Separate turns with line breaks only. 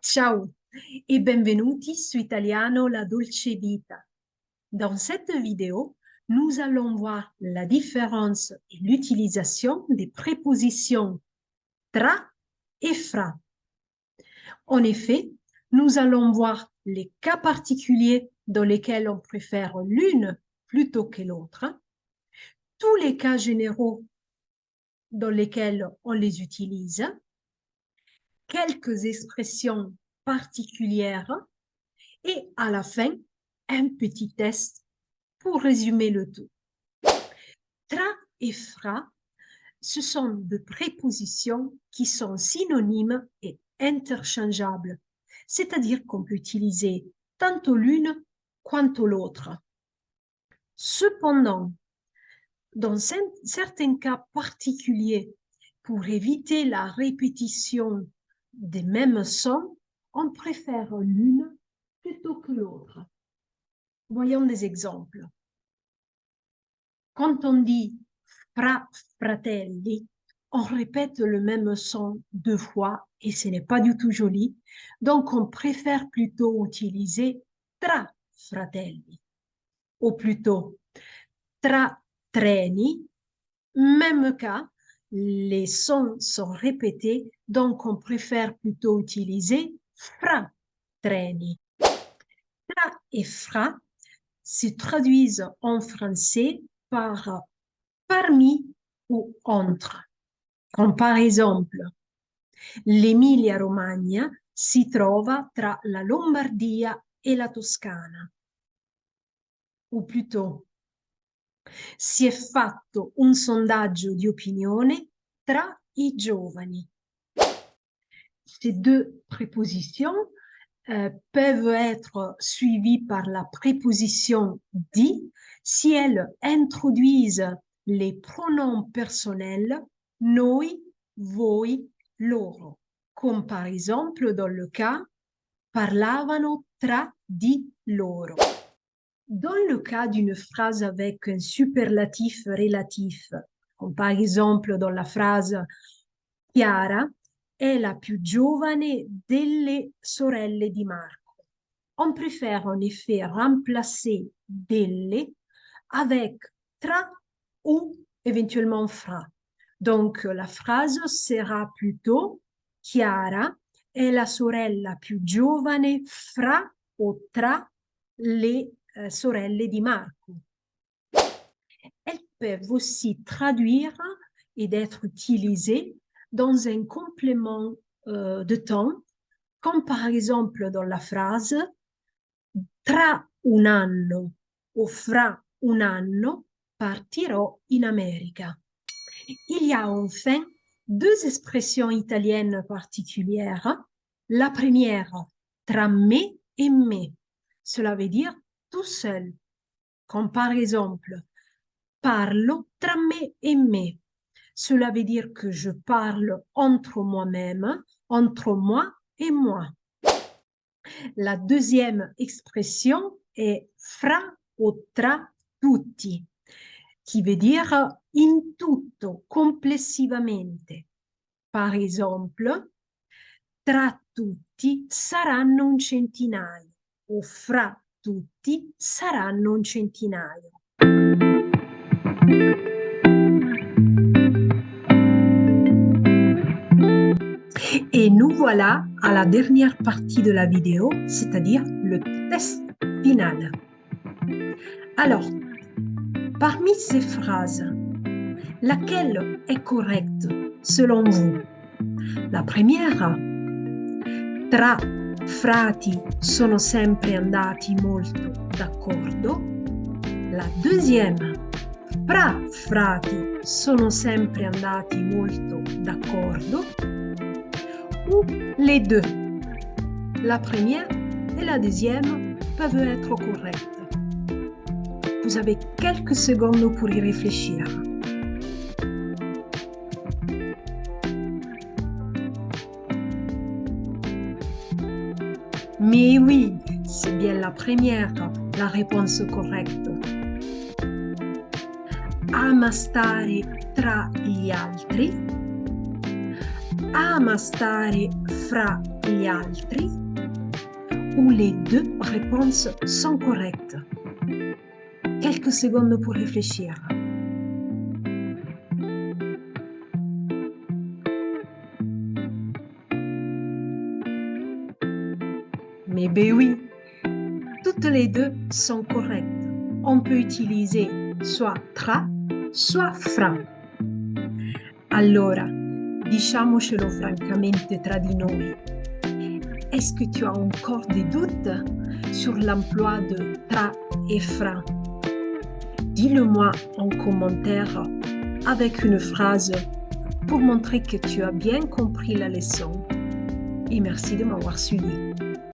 Ciao et benvenuti su Italiano La Dolce Vita. Dans cette vidéo, nous allons voir la différence et l'utilisation des prépositions tra et fra. En effet, nous allons voir les cas particuliers dans lesquels on préfère l'une plutôt que l'autre, tous les cas généraux dans lesquels on les utilise, quelques expressions particulières et à la fin, un petit test pour résumer le tout. Tra et fra, ce sont des prépositions qui sont synonymes et interchangeables, c'est-à-dire qu'on peut utiliser tantôt l'une quanto l'autre. Cependant, dans certains cas particuliers, pour éviter la répétition des mêmes sons, on préfère l'une plutôt que l'autre. Voyons des exemples. Quand on dit fratelli, on répète le même son deux fois et ce n'est pas du tout joli. Donc, on préfère plutôt utiliser tra fratelli ou plutôt tra treni. Même cas, les sons sont répétés, donc on préfère plutôt utiliser fra treni. Tra et fra se traduisent en français par parmi ou entre. Comme par exemple, l'Emilia-Romagna si trova tra la Lombardia e la Toscana. O plutôt, si è fatto un sondaggio di opinione tra i giovani. Ces deux prépositions peuvent être suivies par la préposition di si elles introduisent les pronoms personnels noi, voi, loro, comme par exemple dans le cas parlavano tra di loro. Dans le cas d'une phrase avec un superlatif relatif, comme par exemple dans la phrase Chiara è la più giovane delle sorelle di Marco. On préfère en effet remplacer delle avec tra ou éventuellement fra. Donc la phrase sera plutôt Chiara è la sorella più giovane fra o tra le sorelle di Marco. Elles peuvent aussi traduire et d'être utilisées dans un complément de temps, comme par exemple dans la phrase tra un anno o fra un anno partirò in America. Il y a enfin deux expressions italiennes particulières. La première, tra me et me. Cela veut dire tout seul. Comme par exemple, parlo tra me et me. Cela veut dire que je parle entre moi-même, entre moi et moi. La deuxième expression est fra o tra tutti, qui veut dire in tutto, complessivamente. Par exemple, tra tutti saranno un centinaio o fra tutti saranno un centinaio. Et nous voilà à la dernière partie de la vidéo, c'est-à-dire le test final. Alors, parmi ces phrases, laquelle est correcte selon vous? La première, tra frati sono sempre andati molto d'accordo. La deuxième, fra frati sono sempre andati molto d'accordo. Ou les deux. La première et la deuxième peuvent être correctes. Vous avez quelques secondes pour y réfléchir. Mais oui, c'est bien la première, la réponse correcte. Ama stare tra gli altri. Ama stare fra gli altri ou les deux réponses sont correctes. Quelques secondes pour réfléchir. Mais ben oui, toutes les deux sont correctes. On peut utiliser soit tra, soit fra. Allora, diciamocelo francamente tra di noi. Est-ce que tu as encore des doutes sur l'emploi de tra et fra? Dis-le-moi en commentaire avec une phrase pour montrer que tu as bien compris la leçon. Et merci de m'avoir suivi.